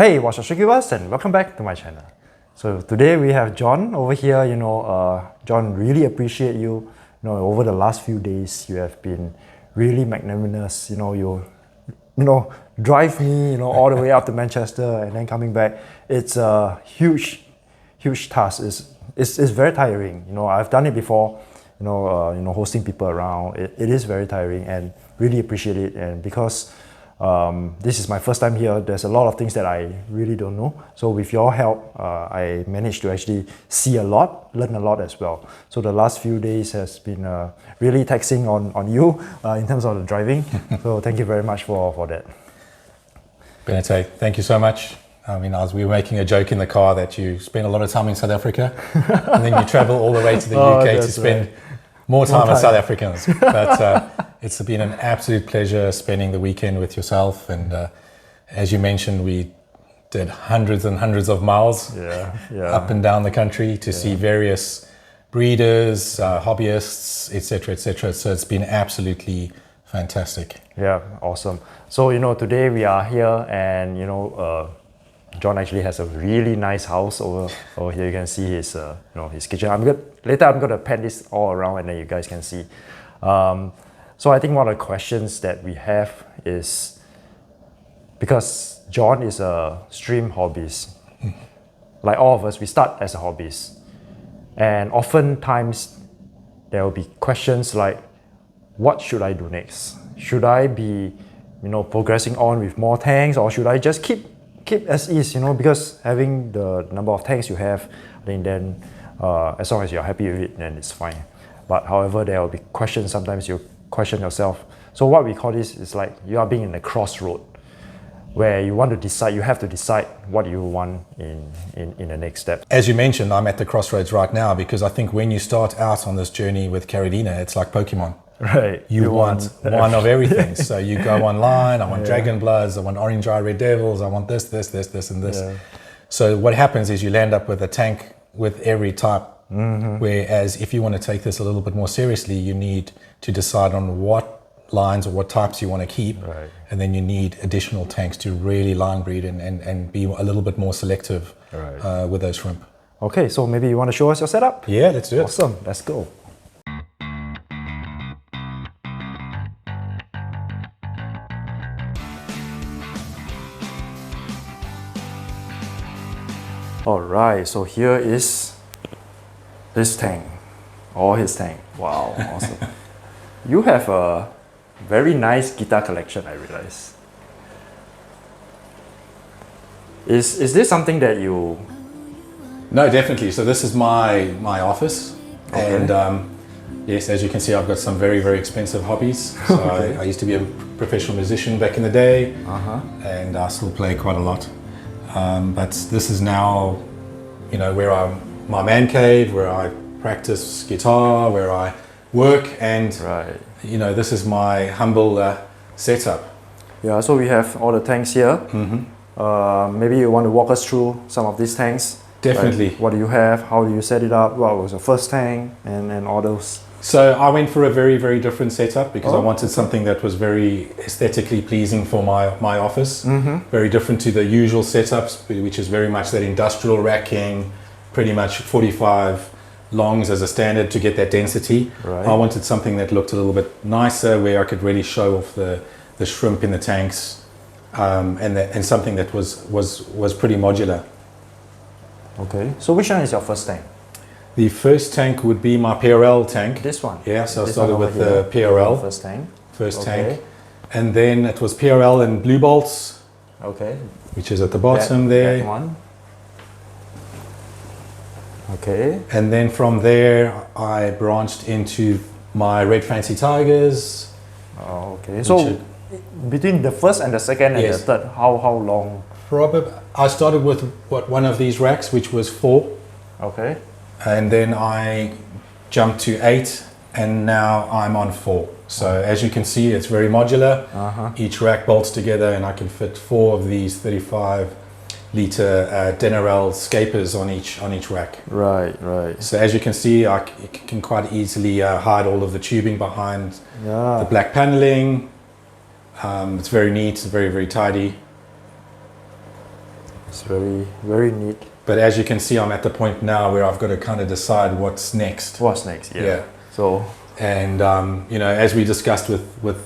Hey, what's up, Shikibas, and welcome back to my channel. So today we have Jon over here. Jon, really appreciate you. Over the last few days, you have been really magnanimous. You drive me, all the way up to Manchester and then coming back. It's a huge task. It's very tiring. I've done it before. Hosting people around. It is very tiring, and really appreciate it. And because this is my first time here, there's a lot of things that I really don't know. So with your help, I managed to actually see a lot, learn a lot as well. So the last few days has been really taxing on you in terms of the driving. So thank you very much for that. Benete, thank you so much. I mean, we were making a joke in the car that you spend a lot of time in South Africa and then you travel all the way to the UK to spend more time with South Africans. But it's been an absolute pleasure spending the weekend with yourself. And as you mentioned, we did hundreds and hundreds of miles up and down the country to see various breeders, hobbyists, etc., etc. So it's been absolutely fantastic. Yeah, awesome. So, today we are here and, Jon actually has a really nice house over here. You can see his, his kitchen. Later I'm gonna pan this all around and then you guys can see. So I think one of the questions that we have is, because Jon is a stream hobbyist, like all of us, we start as a hobbyist. And oftentimes there will be questions like, what should I do next? Should I be, progressing on with more tanks, or should I just keep as is, because having the number of tanks you have, I think then as long as you're happy with it, then it's fine. But however, there will be questions, sometimes you question yourself. So what we call this is like you are being in a crossroad where you want to decide, you have to decide what you want in the next step. As you mentioned, I'm at the crossroads right now because I think when you start out on this journey with Carolina, it's like Pokemon. Right. You want one of everything. So you go online, I want Dragon Bloods, I want Orange Eye Red Devils, I want this, and this. Yeah. So what happens is you land up with a tank with every type. Whereas if you want to take this a little bit more seriously, you need to decide on what lines or what types you want to keep. Right. And then you need additional tanks to really line breed and be a little bit more selective with those shrimp. Okay, so maybe you want to show us your setup? Yeah, let's do it. Awesome, let's go. Alright, so here is this tank, or his tank. Wow, awesome. You have a very nice guitar collection, I realize. Is this something that you... No, definitely. So this is my office. Okay. And yes, as you can see, I've got some very, very expensive hobbies. So Okay. I used to be a professional musician back in the day, and I still play quite a lot. But this is now, where my man cave, where I practice guitar, where I work, and this is my humble setup. Yeah, so we have all the tanks here. Maybe you want to walk us through some of these tanks. Definitely. Like, what do you have? How do you set it up? What was your first tank? And all those. So I went for a very, very different setup because I wanted something that was very aesthetically pleasing for my office. Very different to the usual setups, which is very much that industrial racking, pretty much 45 longs as a standard to get that density. Right. I wanted something that looked a little bit nicer, where I could really show off the shrimp in the tanks, and something that was pretty modular. Okay, so which one is your first tank? The first tank would be my PRL tank. This one? Yeah, so I This started one with over the PRL. First tank. First tank. And then it was PRL and blue bolts. Okay. Which is at the bottom there. That one. Okay. And then from there, I branched into my red fancy tigers. Oh, okay. So between the first and the second and the third, how long? Probably, I started with one of these racks, which was 4. Okay. And then I jumped to 8, and now I'm on 4. So as you can see, it's very modular. Each rack bolts together, and I can fit 4 of these 35-liter Denarel scapers on each rack. Right. So as you can see, I can quite easily hide all of the tubing behind the black paneling. It's very neat, very, very tidy. It's very, very neat. But as you can see, I'm at the point now where I've got to kind of decide what's next. What's next? Yeah. Yeah. So, And you know, as we discussed with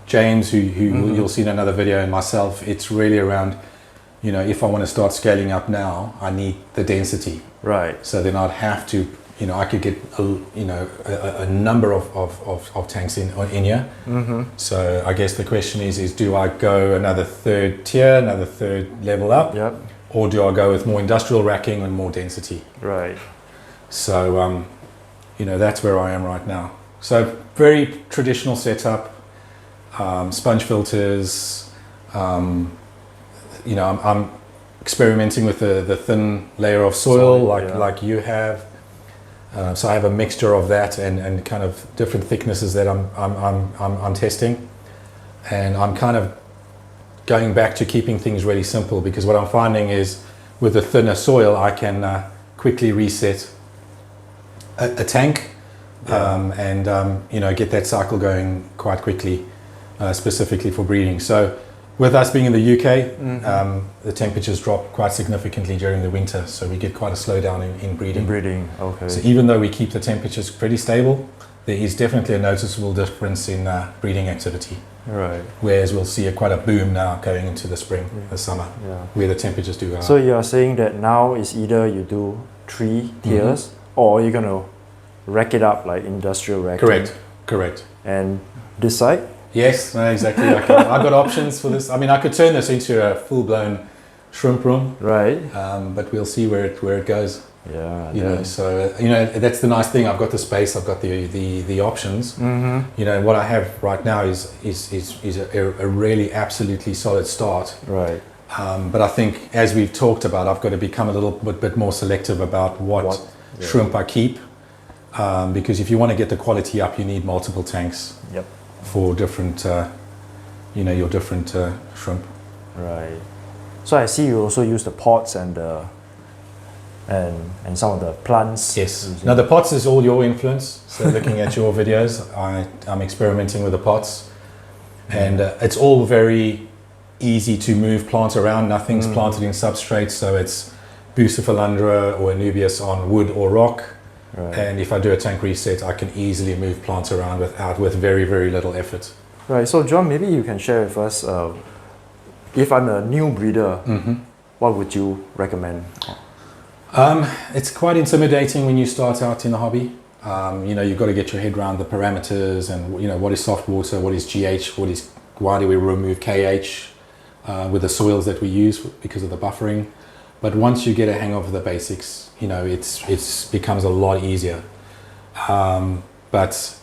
James, who you'll see in another video, and myself, it's really around, you know, if I want to start scaling up now, I need the density. right. So then I'd have to, you know, I could get a number of tanks in here. So I guess the question is do I go another third tier, another third level up, Yep. or do I go with more industrial racking and more density? Right. So you know, that's where I am right now. So very traditional setup, sponge filters. You know, I'm experimenting with the thin layer of soil, like you have. So I have a mixture of that and kind of different thicknesses that I'm testing, and I'm kind of going back to keeping things really simple, because what I'm finding is with the thinner soil I can quickly reset a tank, and you know, get that cycle going quite quickly, specifically for breeding. So with us being in the UK, the temperatures drop quite significantly during the winter, so we get quite a slowdown in breeding. In breeding, okay. So even though we keep the temperatures pretty stable, there is definitely a noticeable difference in breeding activity. Right. Whereas we'll see quite a boom now going into the spring, the summer, where the temperatures do go up. So you are saying that now is either you do 3 tiers, or you're gonna rack it up like industrial racking. Correct. And this side? Yes, no, exactly. I've got options for this. I mean, I could turn this into a full-blown shrimp room, right? But we'll see where it goes. Yeah. You know, so you know, that's the nice thing. I've got the space. I've got the options. You know, what I have right now is a really absolutely solid start. Right. But I think, as we've talked about, I've got to become a little bit more selective about what shrimp I keep, because if you want to get the quality up, you need multiple tanks. Yep. For different, you know, your different shrimp. Right. So I see you also use the pots and some of the plants. Yes. Now the pots is all your influence. So looking at your videos, I'm experimenting with the pots, and it's all very easy to move plants around. Nothing's planted in substrate, so it's Bucephalandra or Anubias on wood or rock. Right. And if I do a tank reset, I can easily move plants around with very, very little effort. Right. So John, maybe you can share with us, if I'm a new breeder, what would you recommend? It's quite intimidating when you start out in the hobby. You know, you've got to get your head around the parameters, and you know, what is soft water, what is GH, why do we remove KH with the soils that we use because of the buffering. But once you get a hang of the basics, you know, it becomes a lot easier. But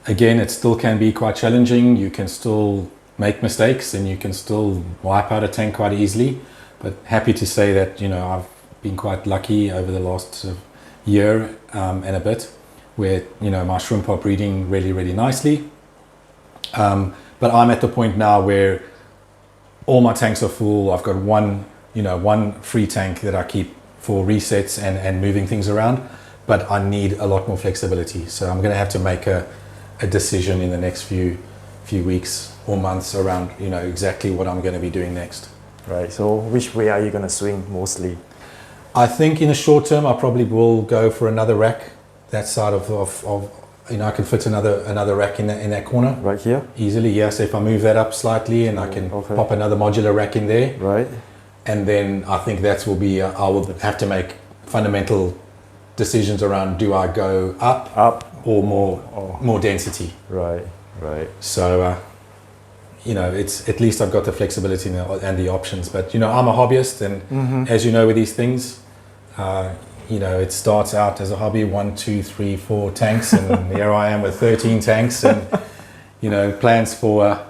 again, it still can be quite challenging. You can still make mistakes, and you can still wipe out a tank quite easily. But happy to say that, you know, I've been quite lucky over the last year and a bit, where, you know, my shrimp are breeding really, really nicely. But I'm at the point now where all my tanks are full. I've got one free tank that I keep for resets and moving things around, but I need a lot more flexibility. So I'm going to have to make a decision in the next few weeks or months around, you know, exactly what I'm going to be doing next. Right. So which way are you going to swing mostly? I think in the short term, I probably will go for another rack. That side of you know, I can fit another rack in that corner. Right here? Easily, yes. If I move that up slightly, and I can pop another modular rack in there. Right. And then I think that will be, I will have to make fundamental decisions around, do I go up or more density? Right. So, you know, it's, at least I've got the flexibility and the options. But, you know, I'm a hobbyist, and as you know with these things, you know, it starts out as a hobby, 1, 2, 3, 4 tanks, and here I am with 13 tanks, and, you know, plans for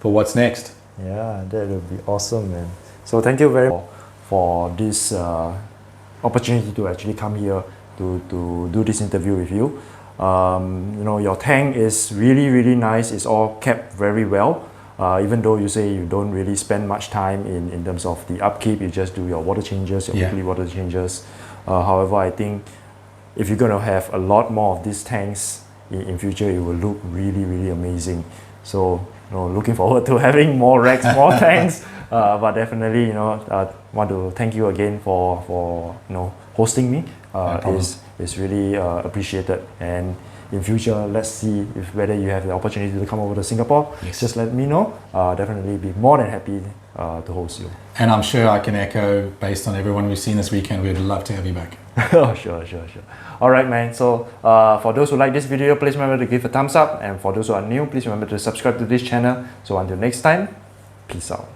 what's next. Yeah, that would be awesome, man. So thank you very much for this opportunity to actually come here to do this interview with you. You know, your tank is really, really nice. It's all kept very well. Even though you say you don't really spend much time in terms of the upkeep, you just do your water changes, your weekly water changes. However, I think if you're going to have a lot more of these tanks in future, it will look really, really amazing. So, you know, looking forward to having more racks, more tanks But definitely, want to thank you again for hosting me. Is really appreciated. And in future, let's see if whether you have the opportunity to come over to Singapore. Yes. Just let me know. Definitely be more than happy to host you. And I'm sure I can echo, based on everyone we've seen this weekend, we'd love to have you back. Oh, sure. All right, man. So for those who like this video, please remember to give a thumbs up. And for those who are new, please remember to subscribe to this channel. So until next time, peace out.